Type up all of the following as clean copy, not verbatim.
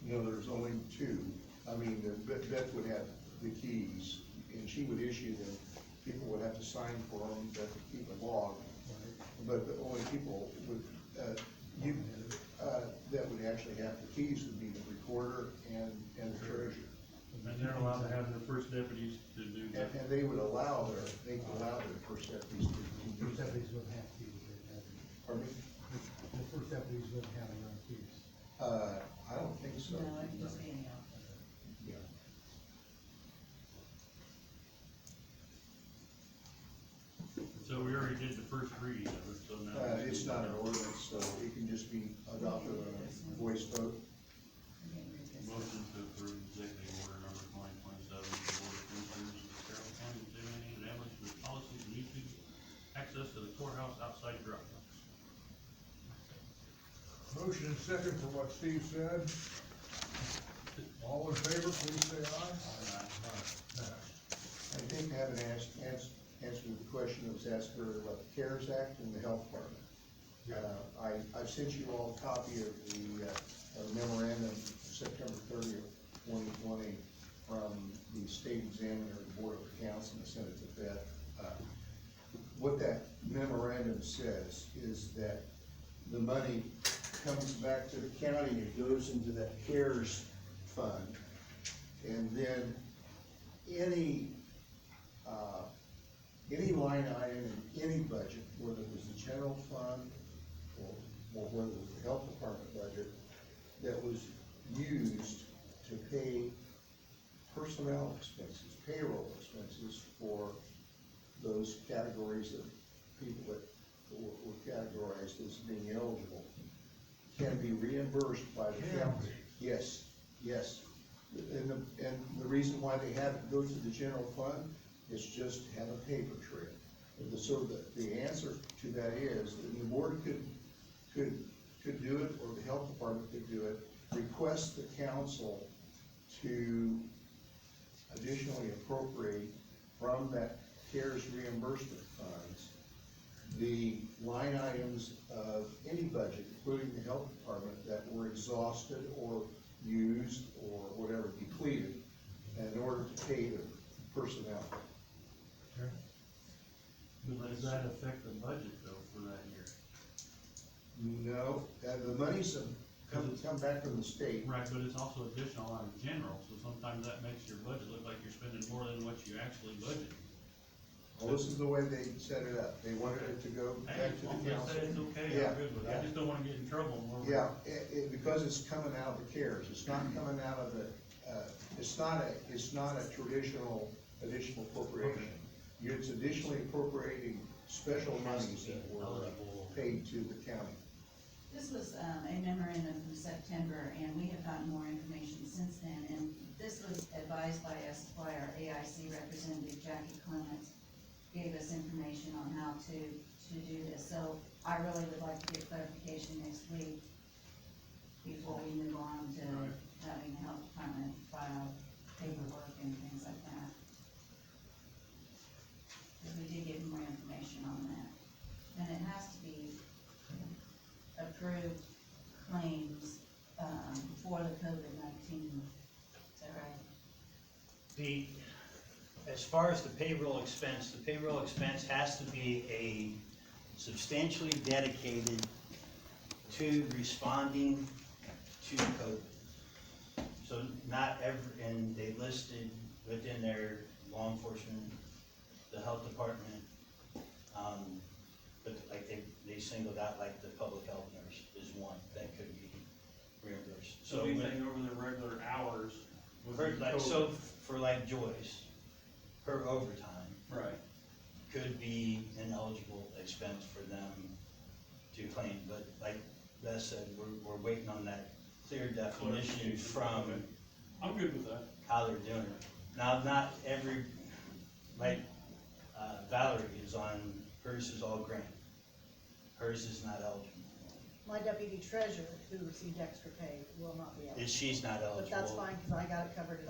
No, there's only two. I mean, Beth would have the keys, and she would issue them. People would have to sign for them, Beth would keep a log. But the only people would, that would actually have the keys would be the recorder and the treasurer. And they're allowed to have their first deputies to do that. And they would allow their first deputies to The use first that. deputies wouldn't have keys, they'd have, Pardon me? the first deputies wouldn't have their own keys. I don't think so. No, it can just be any of Yeah. So we already did the first reading of it, so now. It's not an ordinance, so it can just be adopted on a voice vote. I can't read this. Motion to approve executive order number 2027, the Board of Commissioners of the Carroll County of Savannah and Ambulance with policies and usage, access to the courthouse outside drop box. Motion and second for what Steve said. All in favor, please say aye. Aye. I think I haven't answered the question that was asked earlier about the CARES Act and the Health Department. I've sent you all a copy of the memorandum of September 30th, 2020 from the State Examiner and Board of Accounts, and I sent it to Beth. What that memorandum says is that the money comes back to the county, it goes into that CARES fund, and then any line item in any budget, whether it was the general fund or whether it was the health department budget, that was used to pay personnel expenses, payroll expenses for those categories of people that were categorized as being eligible, can be reimbursed by the Can county. be. Yes, yes. And the reason why they have it go to the general fund is just to have a paper trail. And so the answer to that is, that the board could do it, or the health department could do it, request the council to additionally appropriate from that CARES reimbursement funds the line items of any budget, including the health department, that were exhausted or used or whatever, depleted, in order to pay the personnel. But does that affect the budget though for that year? No, the monies have come back from the state. Right, but it's also additional out of general, so sometimes that makes your budget look like you're spending more than what you actually budgeted. Well, this is the way they set it up. They wanted it to go Hey, back as to long the as I council. say it's okay, Yeah, I'm good with it, yeah. I just don't wanna get in trouble more. Yeah, because it's coming out of the CARES, it's not coming out of the, it's not a traditional additional appropriation. It's additionally appropriating special monies that were paid to the county. This was, a memorandum from September, and we have gotten more information since then, and this was advised by us by our AIC representative, Jackie Clements, gave us information on how to do this, so I really would like to get clarification next week before we move on to having the health department file paperwork and things like that. Because we did get more information on that, and it has to be approved claims, for the COVID-19, is that right? As far as the payroll expense has to be substantially dedicated to responding to COVID. So not every, and they listed within their law enforcement, the health department, but like they singled out like the public health nurse is one that could be reimbursed. So anything over the regular hours would be So for like Joyce, her overtime Right. could be an eligible expense for them to claim, but like Beth said, we're waiting on that clear definition from Okay. I'm good with that. how they're doing it. Now, not every, like, Valerie is on, hers is all grant. Hers is not eligible. My deputy treasurer, who received extra pay, will not be eligible. She's not eligible. But that's fine, cause I got it covered.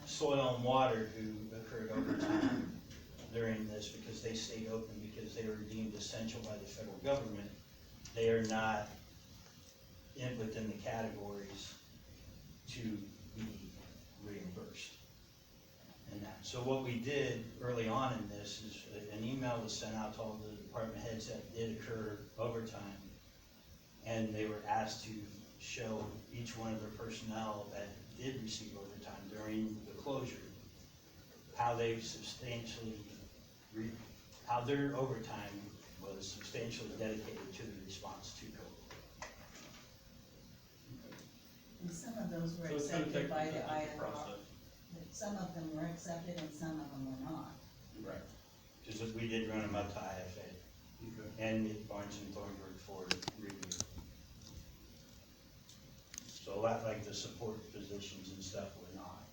Soil and water, who occurred overtime during this because they stayed open because they were deemed essential by the federal government. They are not within the categories to be reimbursed. And that, so what we did early on in this is an email was sent out to all the department heads that did occur overtime. And they were asked to show each one of their personnel that did receive overtime during the closure, how they substantially, how their overtime was substantially dedicated to the response to COVID. And some of those were So it's gonna accepted take by a the IRR. process. Some of them were accepted and some of them were not. Right. Just as we did run them up to IFA Okay. and Barnes and Thornburg for review. So a lot like the support positions and stuff were not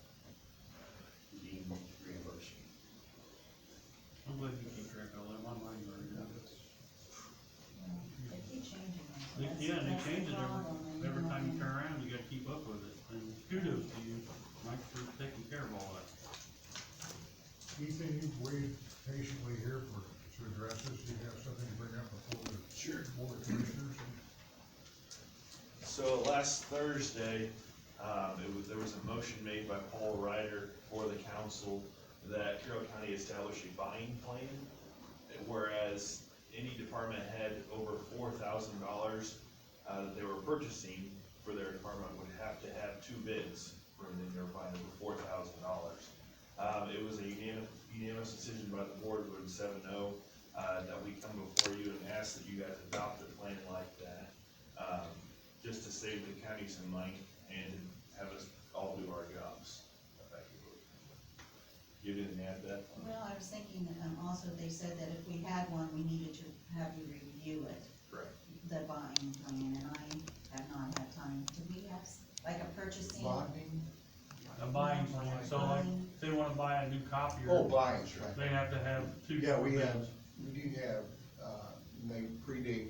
being reimbursed. I'm glad you keep track of all that, my mind already knows. They keep changing them. so They- that's- Yeah, and they that's the change it problem, and, every you know, time you and- turn around, you gotta keep up with it, and kudos to you, Mike, for taking care of all that. Ethan, you've waited patiently here to address this, do you have something to bring up before the board of commissioners? So last Thursday, there was a motion made by Paul Ryder for the council that Carroll County establish a buying plan, whereas any department head over $4,000 that they were purchasing for their department would have to have two bids for when they were buying over $4,000. It was a unanimous decision by the board, voted 7-0, that we come before you and ask that you guys adopt a plan like that, just to save the county some money and have us all do our jobs effectively. You didn't add that? Well, I was thinking, also they said that if we had one, we needed to have you review it, Correct. the buying plan, and I have not had time. Do we have, like a purchasing? Bonding? A buying plan, so like, if they wanna buy a new copier. Oh, buying, They have to have two. yeah, we bids. do have, and they predate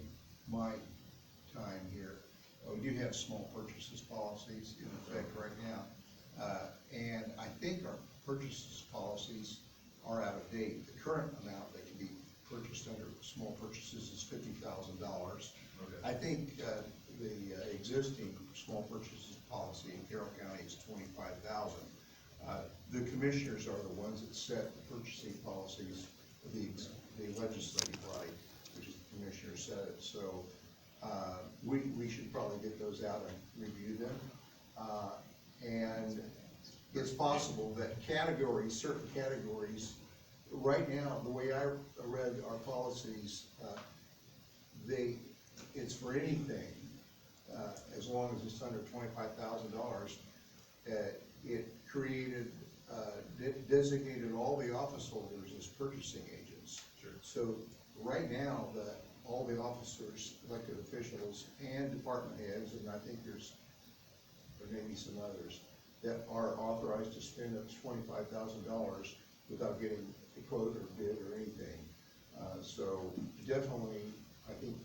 my time here. We do have small purchases policies in effect right now. And I think our purchases policies are out of date. The current amount that can be purchased under small purchases is $50,000. Okay. I think, the existing small purchases policy in Carroll County is 25,000. The commissioners are the ones that set the purchasing policies, the legislative body, which is the commissioners set it, so, we should probably get those out and review them. And it's possible that certain categories, right now, the way I read our policies, it's for anything, as long as it's under $25,000. It created, designated all the office holders as purchasing agents. Sure. So right now, all the officers, elected officials, and department heads, and I think there may be some others, that are authorized to spend up to $25,000 without getting a quote or bid or anything. So definitely, I think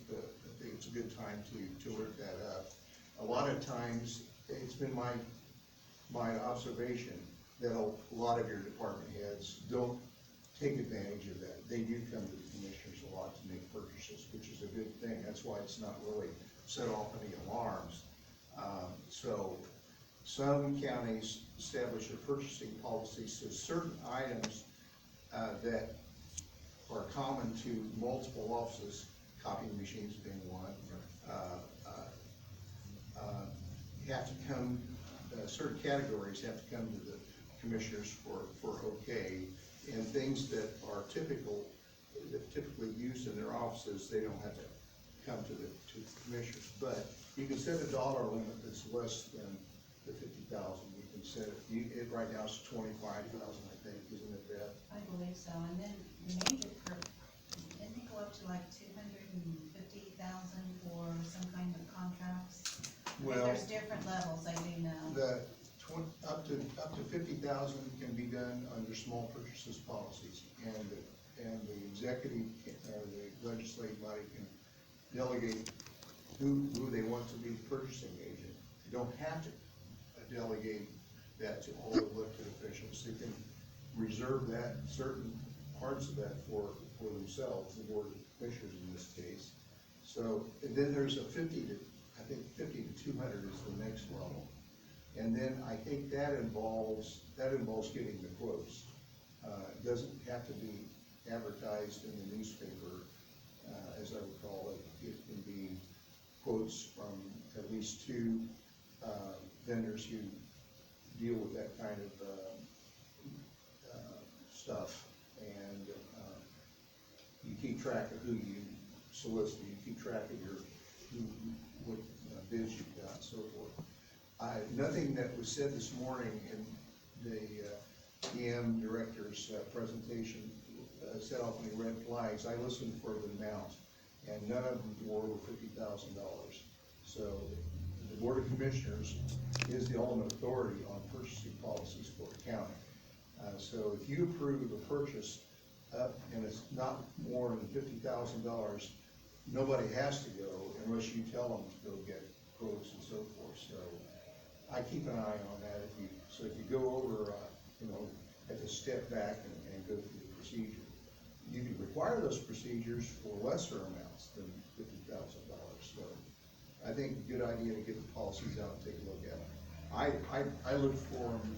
it's a good time to work that up. A lot of times, it's been my observation that a lot of your department heads don't take advantage of that. They do come to the commissioners a lot to make purchases, which is a good thing. That's why it's not really set off any alarms. So some counties establish their purchasing policies, so certain items that are common to multiple offices, copying machines being one, have to come, certain categories have to come to the commissioners for okay, and things that are typically used in their offices, they don't have to come to the commissioners. But you can set a dollar limit that's less than the 50,000. You can set it, right now it's 25,000, I think, isn't it, Beth? I believe so, and then the major didn't they go up to like 250,000 for some kind of contracts? Well, There's different levels, I do know. Up to 50,000 can be done under small purchases policies, and the executive, or the legislative body can delegate who they want to be the purchasing agent. They don't have to delegate that to all elected officials. They can reserve that, certain parts of that for themselves, the board of commissioners in this case. So, and then there's a 50 to 200 is the next level. And then I think that involves getting the quotes. It doesn't have to be advertised in the newspaper, as I recall, it can be quotes from at least two, vendors who deal with that kind of, stuff. And, you keep track of who you solicit, you keep track of what bids you've got, and so forth. Nothing that was said this morning in the EM director's presentation set off any red flags. I listened for the amount, and none of them were over $50,000. So the Board of Commissioners is the ultimate authority on purchasing policies for the county. So if you approve a purchase up and it's not more than $50,000, nobody has to go unless you tell them to go get quotes and so forth. So I keep an eye on that. If you go over, have to step back and go through the procedure. You can require those procedures for lesser amounts than $50,000. So I think a good idea to get the policies out and take a look at them. I look for them,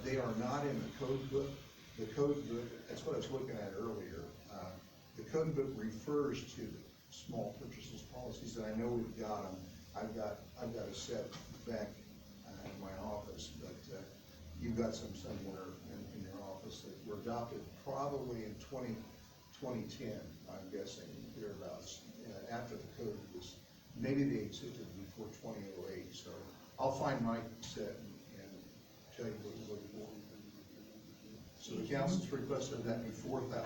they are not in the code book. The code book, that's what I was looking at earlier. The code book refers to the small purchases policies, and I know we've got them. I've got a set back in my office, but you've got some somewhere in your office that were adopted probably in 2010, I'm guessing, thereabouts, after the code was, maybe they existed before 2008, so I'll find my set and tell you what to look for. So the council's requested that be 4,000.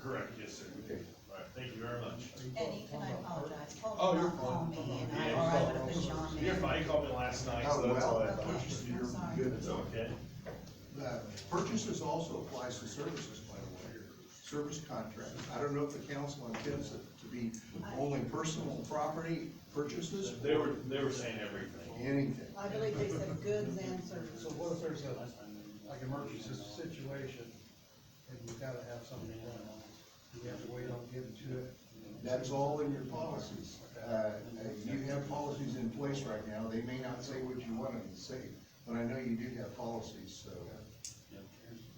Correct, yes, sir. Okay. All right, thank you very much. Eddie, can I apologize? Oh, Paul did you're not call fine. me, and Yeah, or I would have put you on there. You're fine, you called me last night, Oh, so that's all I well, thought. Okay. you're I'm sorry. good. It's okay. Purchases also applies to services, by the way, service contracts. I don't know if the council intends it to be only personal property purchases. They were saying everything. Anything. I believe they said goods and services. So what if there's a, like emergency situation, and you gotta have something done, do you have to wait on getting to it? That's all in your policies. You have policies in place right now. They may not say what you want them to say, but I know you do have policies, so.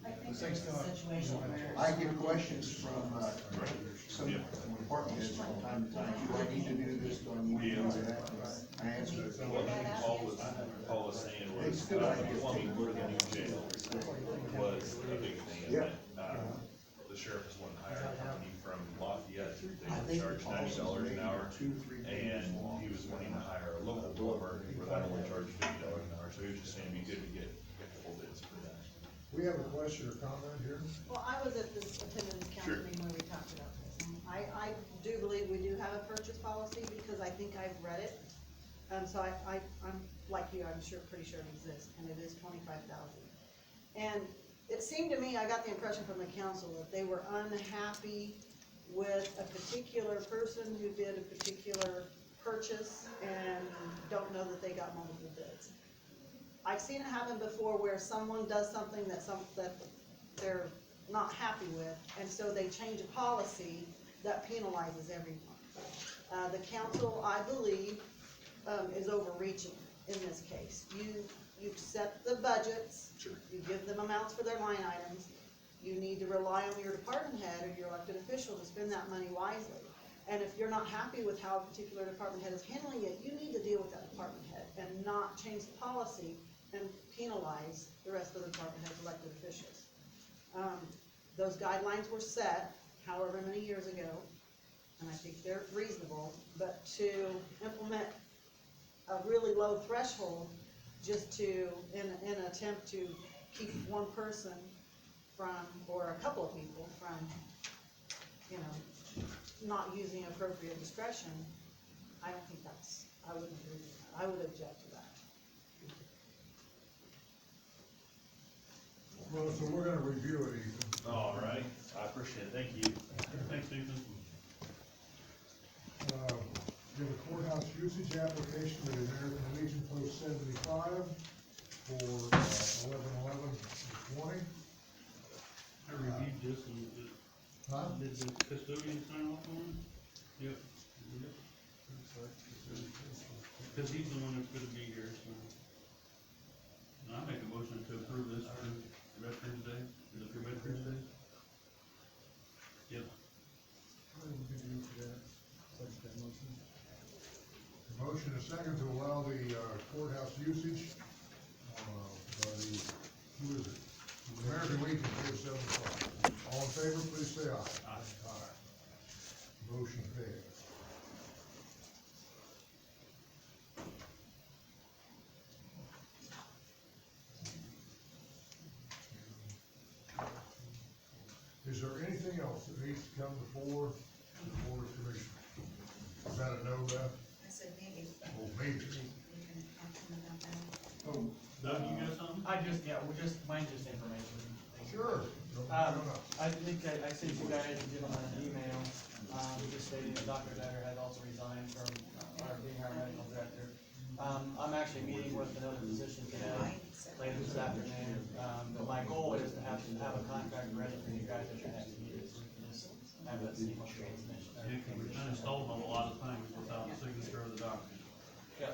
I think there's a situation where. I get questions from, some department heads from time to time. Do I need to do this? Do I need to do that? I answer it. What Paul was saying was, plumbing for the new jail was a big thing, and Yeah. that, the sheriff was wanting to hire a company from Lafayette, I they think would the charge $90 policies an may hour, be 2-3 pages and long. he was wanting to hire a local plumber, where that only charged $50 an hour, so he was just saying it'd be good to get full bids for that. We have a question or comment here? Well, I was at this, attended this council Sure. meeting where we talked about this. I do believe we do have a purchase policy, because I think I've read it. So I'm, like you, I'm pretty sure it exists, and it is 25,000. And it seemed to me, I got the impression from the council that they were unhappy with a particular person who did a particular purchase and don't know that they got multiple bids. I've seen it happen before where someone does something that they're not happy with, and so they change a policy that penalizes everyone. The council, I believe, is overreaching in this case. You set the budgets. Sure. You give them amounts for their line items. You need to rely on your department head or your elected official to spend that money wisely. And if you're not happy with how a particular department head is handling it, you need to deal with that department head and not change the policy and penalize the rest of the department head's elected officials. Those guidelines were set however many years ago, and I think they're reasonable, but to implement a really low threshold just to, in an attempt to keep one person from, or a couple of people from, not using appropriate discretion, I don't think I wouldn't agree with that. I would object to that. Well, so we're gonna review it, Ethan. All right, I appreciate it, thank you. Thanks, Ethan. We have a courthouse usage application with American Legion Post 75 for 11/11/20. I reviewed this and Huh? did the custodian sign off on it? Yep. Cause he's the one that's gonna be here, so. And I make a motion to approve this for Veterans Day, is it for Veterans Day? Yep. The motion is second to allow the courthouse usage, by the, who is it? The American Legion, page 75. All in favor, please say aye. Aye. Aye. Motion fails. Is there anything else that needs to come before the Board of Commissioners? Is that a no, Beth? I said maybe, Oh, maybe. you can talk to them about that. Oh, Doug, you got something? Mine's just information. Sure. No, no, no. I think I sent you guys and gentlemen an email, just stating that Dr. Dagger had also resigned from, being our medical director. I'm actually meeting with another physician today, later this afternoon, but my goal is to have a contract ready for you guys at your next meeting, so we can just have that seamless transmission. Yeah, 'cause we're kinda stalled on a lot of things without the signature of the doctor.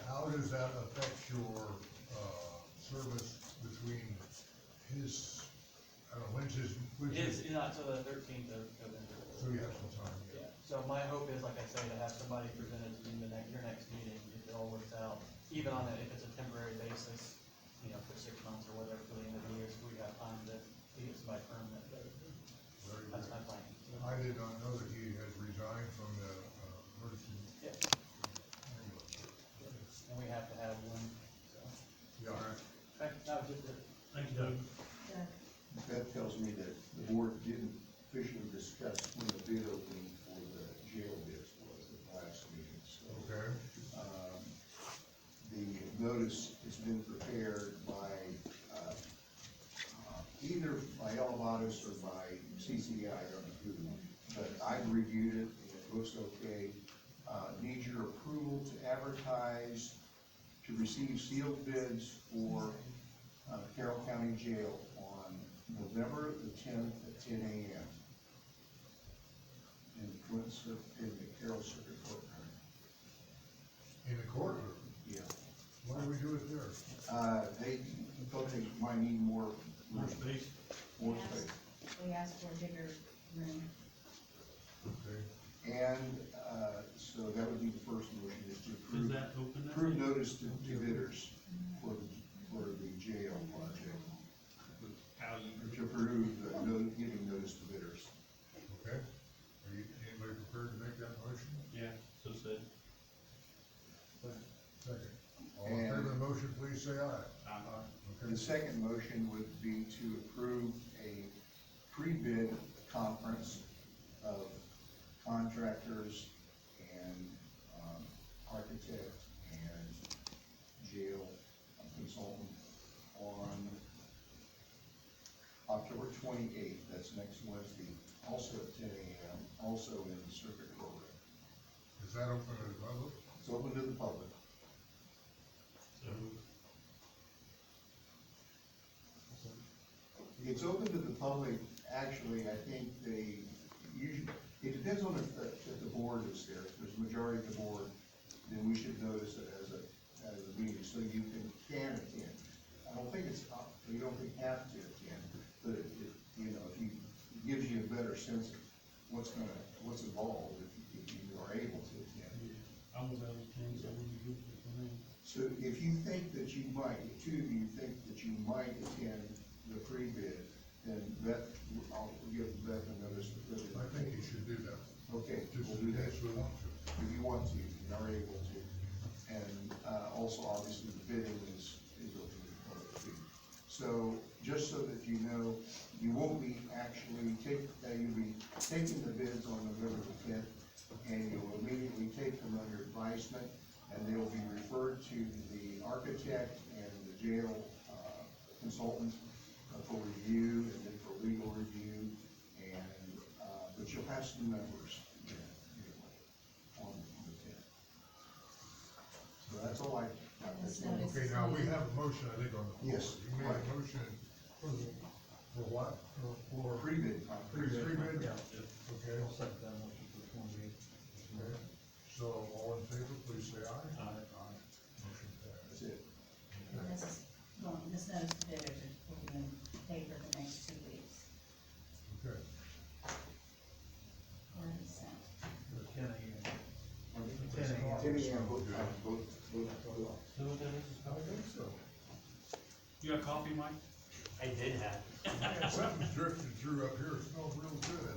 How does that affect your, service between his, I don't know, when's his? It's not till the 13th of November. So you have some time, Yeah, so my hope is, like I say, to have somebody presented to you your next meeting, if it all works out, even on if it's a temporary basis, you know, for 6 months or whatever, for the end of the year, so we have time to get somebody permanent. Very That's good. my plan. I did not know that he has resigned from the, emergency. Yeah, and we have to have one, so. Yeah, all right. Okay, that was just it. Thanks, Doug. Doug, that tells me that the board didn't officially discuss when the bid opening for the jail bids was at the last meeting, so. Okay. The notice has been prepared by, either by Elevatus or by CCI, I don't know who, but I've reviewed it, and it looks okay. Needs your approval to advertise, to receive sealed bids for, Carroll County Jail on November the 10th at 10 a.m. in the Carroll Circuit Courtroom. In the courtroom, Yeah. why do we do it there? They thought they might need more More room, space? more Yes. space. we asked for a bigger room. Okay. And, so that would be the first motion, is to Is approve, that open? approve notice to bidders for the jail project. How you? To approve, giving notice to bidders. Okay. Are you, anybody prepared to make that motion? Yeah, so said. Second. All in favor of the motion, please say aye. The Okay. second motion would be to approve a pre-bid conference of contractors and, architect and jail consultant on October 28th, that's next Wednesday, also at 10 a.m., also in the circuit program. Is that open to the public? It's open to the public. So, It's open to the public, actually, I think they usually, it depends on if the board is there. If there's a majority of the board, then we should notice it as a meeting, so you can attend. I don't think it's, you don't have to attend, but it, you know, if it gives you a better sense of what's involved, if you are able to attend. I was out of town, so it would be good for me. So if you think that you might, if two of you think that you might attend the pre-bid, then I'll give Beth a notice to put it. I think you should do that, Okay, just we'll in do that. case we want to. If you want to, you are able to. And, also, obviously, the bidding is open to the public too. So, just so that you know, you won't be actually you'll be taking the bids on November the 10th, and you'll immediately take them under advisement, and they'll be referred to the architect and the jail, consultant for review, and then for legal review, and, but you'll have some numbers, on the 10th. So that's all I. This notice Okay, is now, we needed. have a motion, I think, on the floor. Yes, You made right. a motion for what? For pre-bid conference. Pre-bid? Yeah. Okay. I'll second that motion for the 28th. Okay. So, all in favor, please say aye. Aye. Aye. Timmy and both. Is that what that is? I think so. You got coffee, Mike? I did have. Man, something drifted through up here, it smells real good.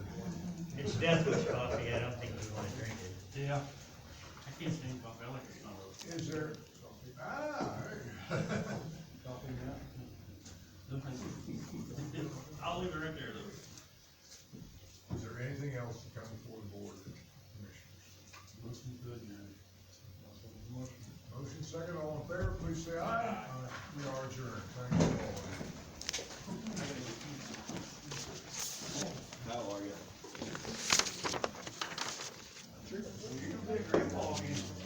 It's Death Wish coffee, I don't think you wanna drink it. Yeah. I can't stand coffee, I like the smell of it. Is there, hey. Coffee, yeah. I'll leave it right there, though. Is there anything else to come before the board, commissioners? Looking good, man. Motion second, all in favor, please say aye. We are adjourned, thank you all. How are you? You can take grandpa again.